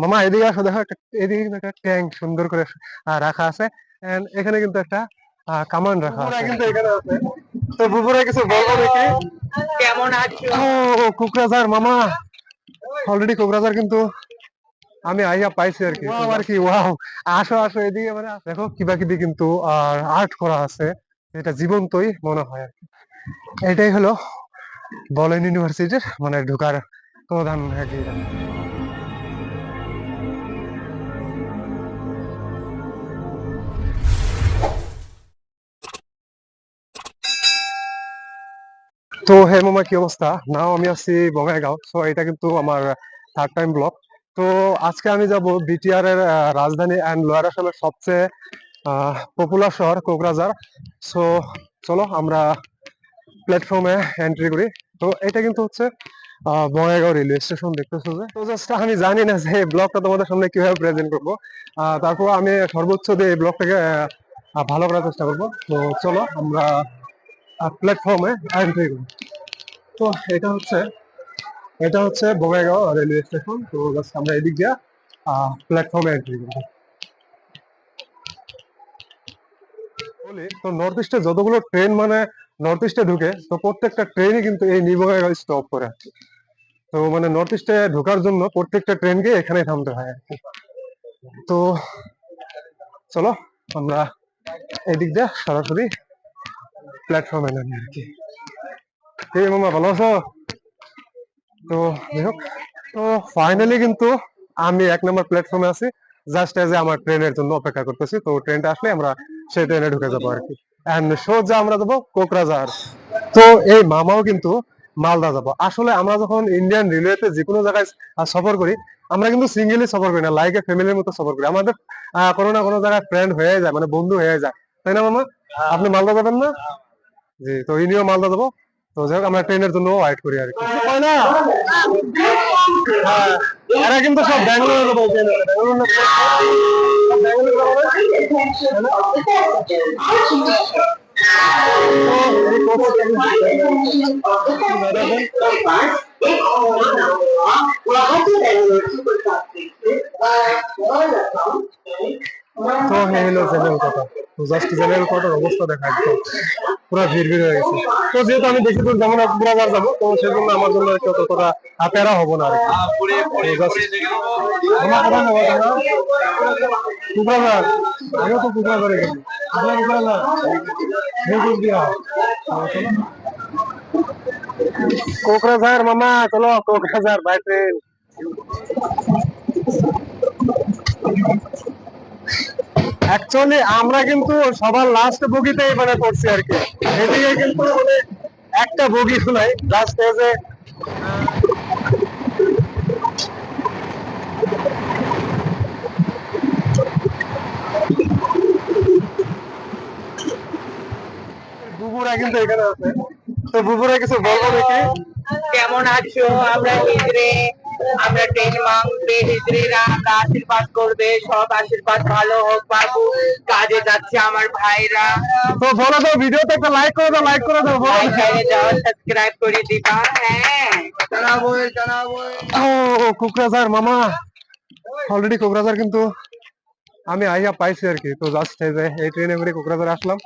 মামা এদিকে আসো, দেখো এদিকে কিন্তু একটা ট্যাঙ্ক সুন্দর করে রাখা আছে। And এখানে কিন্তু একটা কামান রাখা আছে কিন্তু এখানে আছে। তো বুবুরা কিছু বলবো দেখি। কেমন আছো? ও কোকরাঝার মামা, অলরেডি কোকরাঝার কিন্তু আমি আইয়া পাইছি আর কি। আর কি ওয়াও, আসো আসো এদিকে। মানে দেখো কিবা কিবি কিন্তু আর্ট করা আছে, এটা জীবন্তই মনে হয় আর কি। এটাই হলো বলেন ইউনিভার্সিটির মানে ঢোকার প্রধান গেট। তো হে মামা, কি অবস্থা? নাও আমি আছি বঙ্গাইগাঁও। সো এটা কিন্তু আমার থার্ড টাইম ব্লগ। তো আজকে আমি যাব বিটিআর এর রাজধানী অ্যান্ড লোয়ার আসামের সবচেয়ে পপুলার শহর কোকরাঝার। সো চলো আমরা প্ল্যাটফর্মে এন্ট্রি করি। তো এটা কিন্তু হচ্ছে বঙ্গাইগাঁও রেলওয়ে স্টেশন, দেখতেছো যে। তো জাস্ট আমি জানি না যে এই ব্লগটা তোমাদের সামনে কিভাবে প্রেজেন্ট করবো, তারপর আমি সর্বোচ্চ দিয়ে এই ব্লগটাকে ভালো করার চেষ্টা করবো। তো চলো আমরা প্ল্যাটফর্মে এন্ট্রি করি। তো এটা হচ্ছে বঙ্গাইগাঁও রেলওয়ে স্টেশন। তো জাস্ট আমরা এদিক দিয়ে প্ল্যাটফর্মে এন্ট্রি করবো। বলি তো নর্থ ইস্টে যতগুলো ট্রেন মানে নর্থ ইস্টে ঢুকে, তো প্রত্যেকটা ট্রেনই কিন্তু এই নিউ বঙ্গাইগাঁও স্টপ করে আর কি। তো মানে নর্থ ইস্টে ঢোকার জন্য প্রত্যেকটা ট্রেনকে এখানেই থামতে হয় আর কি। তো চলো আমরা এদিক দিয়ে সরাসরি প্ল্যাটফর্মে নামি আর কি। এই মামা ভালো আছো? তো যাই হোক, তো ফাইনালি কিন্তু আমি 1 নম্বর প্ল্যাটফর্মে আছি। জাস্ট এজ আমার ট্রেনের জন্য অপেক্ষা করতেছি। তো ট্রেনটা আসলে আমরা সেই ট্রেনে ঢুকে যাবো আর কি। এন্ড সোজা আমরা যাবো কোকরাঝার। তো এই মামাও কিন্তু মালদা যাবো। আসলে আমরা যখন ইন্ডিয়ান রেলওয়েতে যে কোনো জায়গায় সফর করি, আমরা কিন্তু সিঙ্গেলি সফর করি না, লাইক এ ফ্যামিলির মতো সফর করি। আমাদের কোনো না কোনো জায়গায় ফ্রেন্ড হয়ে যায়, মানে বন্ধু হয়ে যায়, তাই না মামা? আপনি মালদা যাবেন না? জি, তো ইনিও মালদা যাবো। তো যাই হোক, আমরা ট্রেনের জন্য ওয়েট করি আর কি। হয় না, হ্যাঁ, এরা কিন্তু সব ব্যাঙ্গালোরে যাবো, ব্যাঙ্গালোর না, সব ব্যাঙ্গালোর যাবো না? তো এই হলো জেনারেল কোটা। তো জাস্ট জেনারেল কোটার অবস্থা দেখা একদম পুরো ভিড় ভিড় হয়ে গেছে। তো যেহেতু আমি বেশি দূর যাবো না, কোকরাঝার যাবো, তো সেজন্য আমার জন্য ততটা প্যারা হবো না আর কি। আমার কথা নেবো তোমরা কোকরাঝার, আমিও তো কোকরাঝারে গেছি। আপনার কোকরাঝার দিয়া কোকরাঝার মামা, চলো কোকরাঝার বাই ট্রেন। অ্যাকচুয়ালি আমরা কিন্তু সবার লাস্ট বগিতেই মানে পড়ছি আর কি। এদিকে কিন্তু মানে একটা বগি নাই লাস্ট এজে। বুবুরা কিন্তু এখানে আছে। তো বুবুরা কিছু বলবো দেখি। কেমন আছো? আমরা হিজড়ে, আমরা ট্রেন মাংবে হিজড়েরা আশীর্বাদ করবে, সব আশীর্বাদ ভালো হোক বাবু। কাজে যাচ্ছে আমার ভাইরা। তো বলো তো, ভিডিওতে একটা লাইক করে দাও, লাইক করে দাও, লাইক করে দাও, সাবস্ক্রাইব করে দিবা। হ্যাঁ, জানাবো জানাবো। ও কোকরাঝার মামা, অলরেডি কোকরাঝার কিন্তু আমি আইয়া পাইছি আর কি। তো জাস্ট এই ট্রেনে করে কোকরাঝার আসলাম।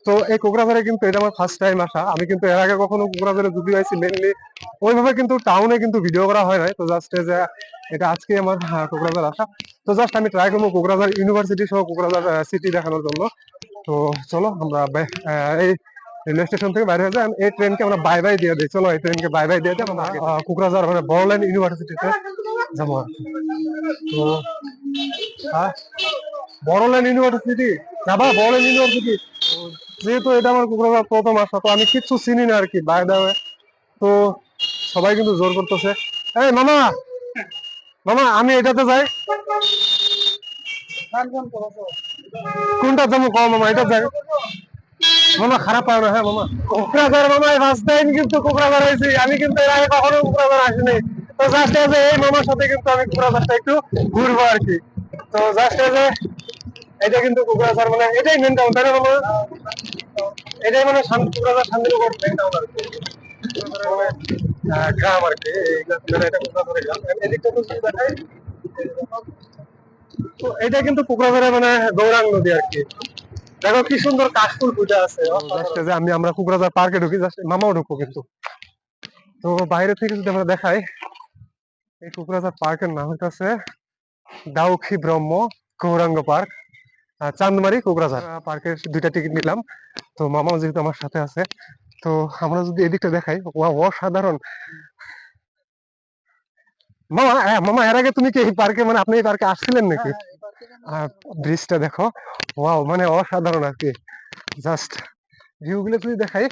তো এই কোকরাঝারে কিন্তু এটা আমার ফার্স্ট টাইম আসা। আমি কিন্তু এর আগে কখনো কোকরাঝারে যদি আইছি মেনলি ওইভাবে কিন্তু টাউনে কিন্তু ভিডিও করা হয় নাই। তো জাস্ট যে এটা আজকে আমার কোকরাঝার আসা। তো জাস্ট আমি ট্রাই করবো কোকরাঝার ইউনিভার্সিটি সহ কোকরাঝার সিটি দেখানোর জন্য। তো চলো আমরা এই রেলওয়ে স্টেশন থেকে বাইরে হয়ে যাই। এই ট্রেনকে আমরা বাই বাই দিয়ে দিই। চলো এই ট্রেনকে বাই বাই দিয়ে দিই, আমরা কোকরাঝার মানে বড়লাইন ইউনিভার্সিটিতে যাবো আর কি। তো হ্যাঁ, বড়লাইন ইউনিভার্সিটি যাবা? বড়লাইন ইউনিভার্সিটি যেহেতু এটা আমার কোকরাঝার প্রথম আসা, তো আমি কিচ্ছু চিনি না আর কি বাই দা ওয়ে। তো সবাই কিন্তু জোর করতেছে, এই মামা মামা আমি এটাতে যাই, কোনটা যাবো কম মামা, এটা যাই মামা, খারাপ পাও না? হ্যাঁ মামা, কোকরাঝার মামা ফার্স্ট টাইম কিন্তু কোকরাঝার হয়েছি। আমি কিন্তু এর আগে কখনো কোকরাঝার আসিনি। তো জাস্ট এই মামার সাথে কিন্তু আমি কোকরাঝারটা একটু ঘুরবো আর কি। তো জাস্ট এটা কিন্তু কোকরাঝার মানে এটাই মেন টাউন, তাই না মামা? এটাই মানে কোকরাঝার শান্তিনগর মেন টাউন আর কি। গ্রাম আর কি, মানে এটা কোকরাঝারের গ্রাম। এদিকটা তো যদি দেখাই, তো এটা কিন্তু কোকরাঝারে মানে গৌরাঙ্গ নদী আর কি। দেখো কি সুন্দর কাশফুল ফুটে আছে। জাস্ট যে আমরা কোকরাঝার পার্কে ঢুকি, জাস্ট মামাও ঢুকবো কিন্তু। তো বাইরে থেকে যদি আমরা দেখাই, এই কোকরাঝার পার্কের নাম হইতেছে দাউখি ব্রহ্ম গৌরাঙ্গ পার্ক, চান্দমারি কোকরাঝার। পার্কের দুইটা টিকিট নিলাম, তো মামাও যেহেতু আমার সাথে আছে, তো আমরা যদি এদিকটা দেখাই, অসাধারণ। মামা মামা এর আগে তুমি কি এই পার্কে মানে আপনি এই পার্কে আসছিলেন নাকি? ব্রিজটা দেখো, ওয়াও মানে অসাধারণ আর কি। জাস্ট ভিউ গুলো যদি দেখাই,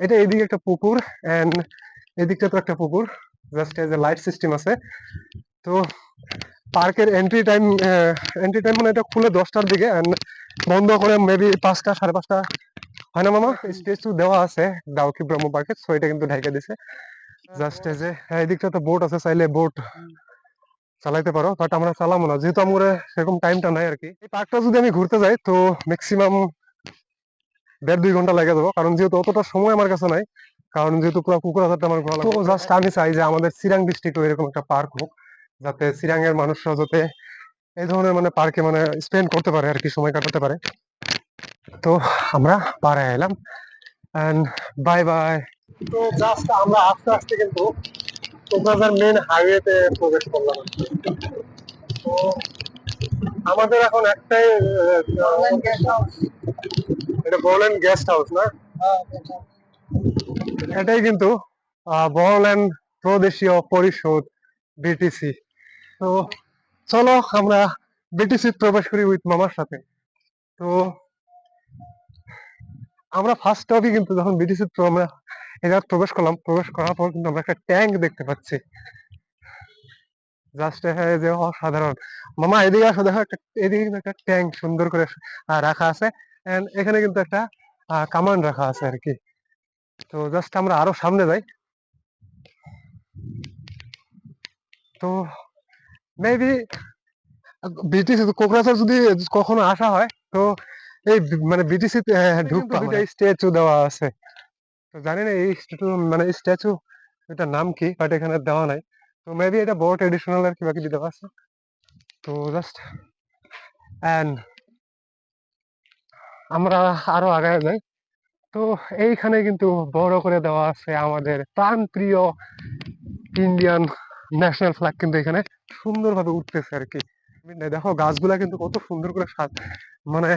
এটা এদিকে একটা পুকুর এন্ড এদিকটা তো একটা পুকুর, just as a light system আছে। তো পার্কের এন্ট্রি টাইম মানে এটা খুলে 10টার দিকে এন্ড বন্ধ করে মেবি 5টা 5:30 হয় না মামা? স্টেচু দেওয়া আছে দাউকি ব্রহ্ম পার্কে, সো এটা কিন্তু ঢাইকা দিছে। জাস্ট এই যে এদিকটা তো বোট আছে, চাইলে বোট চালাইতে পারো, বাট আমরা চালাবো না যেহেতু আমার সেরকম টাইমটা নাই আর কি। এই পার্কটা যদি আমি ঘুরতে যাই তো ম্যাক্সিমাম 1.5-2 ঘন্টা লেগে যাবো, কারণ যেহেতু অতটা সময় আমার কাছে নাই, কারণ যেহেতু পুরো কোকরাঝারটা আমার ঘোরা লাগবে। তো জাস্ট আমি চাই যে আমাদের চিরাং ডিস্ট্রিক্টে এরকম একটা পার্ক হোক, যাতে চিরাং এর মানুষরা যাতে এই ধরনের মানে পার্কে মানে স্পেন্ড করতে পারে আর কি, সময় কাটাতে পারে। তো আমরা পাড়ে এলাম এন্ড বাই বাই। তো জাস্ট আমরা আস্তে আস্তে কিন্তু কোকরাঝার মেন হাইওয়েতে প্রবেশ করলাম। তো আমাদের এখন একটাই এটা বড়ল্যান্ড গেস্ট হাউস না? এটাই কিন্তু বড়ল্যান্ড প্রদেশীয় পরিষদ, বিটিসি। তো চলো আমরা বিটিসি প্রবেশ করি উইথ মামার সাথে। তো আমরা ফার্স্ট টপই কিন্তু যখন বিটিসি আমরা এটা প্রবেশ করলাম, প্রবেশ করার পর কিন্তু আমরা একটা ট্যাঙ্ক দেখতে পাচ্ছি। জাস্ট যে অসাধারণ। মামা এদিকে আসো, দেখো একটা এদিকে কিন্তু একটা ট্যাঙ্ক সুন্দর করে রাখা আছে এন্ড এখানে কিন্তু একটা কামান রাখা আছে আর কি। তো জাস্ট আমরা আরো সামনে যাই। তো মেবি বিটিসি কোকরাঝার যদি কখনো আসা হয়, তো এই মানে বিটিসি ঢুকতে দুইটা স্ট্যাচু দেওয়া আছে। তো জানি না এই স্ট্যাচু মানে স্ট্যাচু এটার নাম কি, বাট এখানে দেওয়া নাই। তো মেবি এটা বড় ট্রেডিশনাল আর কি, বাকি দেওয়া আছে। তো জাস্ট এন্ড আমরা আরো আগায় যাই। তো এইখানে কিন্তু বড় করে দেওয়া আছে আমাদের প্রাণ প্রিয় ইন্ডিয়ান ন্যাশনাল ফ্ল্যাগ, কিন্তু এখানে সুন্দরভাবে উঠতেছে আর কি। দেখো গাছগুলা কিন্তু কত সুন্দর করে মানে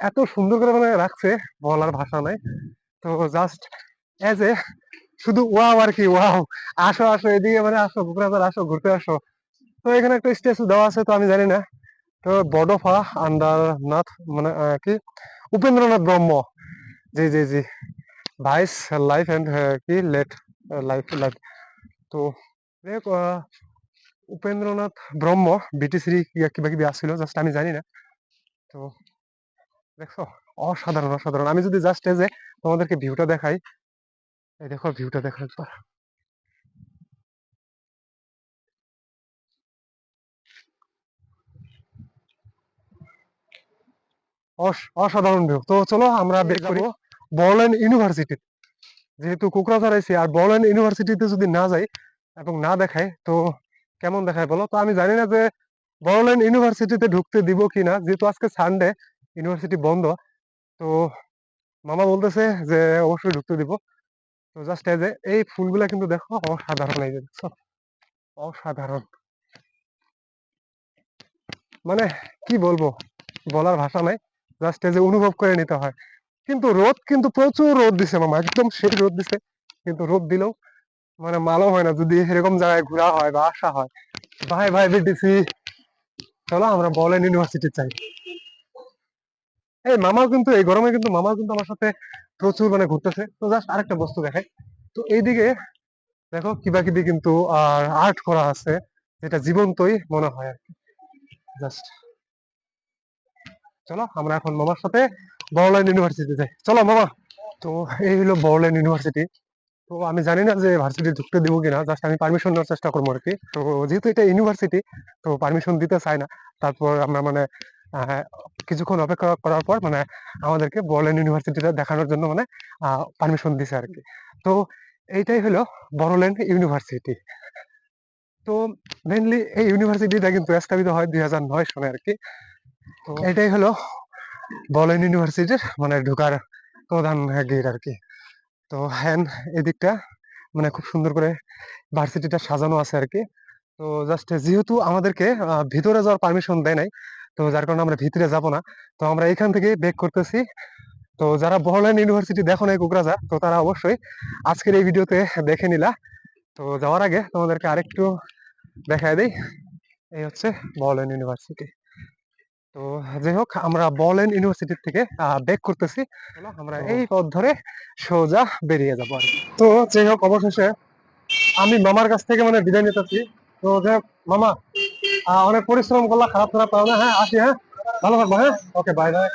এত সুন্দর করে মানে রাখছে, বলার ভাষা নাই। তো জাস্ট এজ এ শুধু ওয়াও আর কি, ওয়াও। আসো আসো এদিকে, মানে আসো কোকরাঝার, আসো ঘুরতে আসো। তো এখানে একটা স্ট্যাচু দেওয়া আছে, তো আমি জানি না। তো বড়ফা আন্ডারনাথ মানে কি উপেন্দ্রনাথ ব্রহ্ম, জি জি জি, ভাইস লাইফ এন্ড কি লেট লাইফ লাইফ। তো যাই হোক, উপেন্দ্রনাথ ব্রহ্ম বিটিসি কিবা কিবি আসছিল, জাস্ট আমি জানি না। তো দেখো অসাধারণ অসাধারণ। আমি যদি জাস্ট এই যে তোমাদেরকে ভিউটা দেখাই, এই দেখো ভিউটা দেখো একবার, অসাধারণ ভিউ। তো চলো আমরা বের করি বড়ল্যান্ড ইউনিভার্সিটি। যেহেতু কোকরাঝার আইছি আর বড়ল্যান্ড ইউনিভার্সিটিতে যদি না যাই এবং না দেখাই তো কেমন দেখায় বলো? তো আমি জানি না যে বড়ল্যান্ড ইউনিভার্সিটিতে ঢুকতে দিব কিনা, যেহেতু আজকে সানডে, ইউনিভার্সিটি বন্ধ। তো মামা বলতেছে যে অবশ্যই ঢুকতে দিব। তো জাস্ট এই যে এই ফুলগুলা কিন্তু দেখো অসাধারণ, এই যে দেখছো অসাধারণ, মানে কি বলবো, বলার ভাষা নাই। জাস্ট এই যে অনুভব করে নিতে হয়। কিন্তু রোদ কিন্তু প্রচুর রোদ দিছে মামা, একদম সেই রোদ দিছে। কিন্তু রোদ দিলেও মানে মালও হয় না যদি এরকম জায়গায় ঘোরা হয় বা আসা হয়। ভাই ভাই বিটিসি, চলো আমরা বলেন ইউনিভার্সিটি চাই। এই মামাও কিন্তু এই গরমে কিন্তু মামাও কিন্তু আমার সাথে প্রচুর মানে ঘুরতেছে। তো জাস্ট আরেকটা বস্তু দেখাই, তো এইদিকে দেখো কিবা কিবি কিন্তু আর আর্ট করা আছে, যেটা জীবন্তই মনে হয় আর কি। জাস্ট চলো আমরা এখন মামার সাথে বড়লাইন ইউনিভার্সিটি যাই, চলো মামা। তো এই হলো বড়লাইন ইউনিভার্সিটি। তো আমি জানি না যে ভার্সিটি ঢুকতে দিব কিনা, জাস্ট আমি পারমিশন নেওয়ার চেষ্টা করবো আর কি। তো যেহেতু এটা ইউনিভার্সিটি, তো পারমিশন দিতে চাই না। তারপর আমরা মানে আহ, কিছুক্ষণ অপেক্ষা করার পর মানে আমাদেরকে বড়লাইন ইউনিভার্সিটিটা দেখানোর জন্য মানে পারমিশন দিছে আর কি। তো এইটাই হলো বড়লাইন ইউনিভার্সিটি। তো মেইনলি এই ইউনিভার্সিটিটা কিন্তু স্থাপিত হয় 2009 সনে আর কি। তো এটাই হলো বলেন ইউনিভার্সিটির মানে ঢোকার প্রধান গেট আর কি। তো হ্যান এদিকটা মানে খুব সুন্দর করে ভার্সিটিটা সাজানো আছে আর কি। তো জাস্ট যেহেতু আমাদেরকে ভিতরে যাওয়ার পারমিশন দেয় নাই, তো যার কারণে আমরা ভিতরে যাব না। তো আমরা এখান থেকে বেক করতেছি। তো যারা বড়লাইন ইউনিভার্সিটি দেখো নাই কোকরাঝার, তো তারা অবশ্যই আজকের এই ভিডিওতে দেখে নিলা। তো যাওয়ার আগে তোমাদেরকে আরেকটু দেখায় দেই, এই হচ্ছে বড়লাইন ইউনিভার্সিটি। তো যাই হোক, আমরা বলেন ইউনিভার্সিটি থেকে ব্যাক করতেছি। চলো আমরা এই পথ ধরে সোজা বেরিয়ে যাবো আর কি। তো যাই হোক, অবশেষে আমি মামার কাছ থেকে মানে বিদায় নিতেছি। তো যাই হোক মামা, অনেক পরিশ্রম করলা, খারাপ খারাপ পাও না। হ্যাঁ আসি, হ্যাঁ ভালো থাকবো, হ্যাঁ ওকে বাই বাই।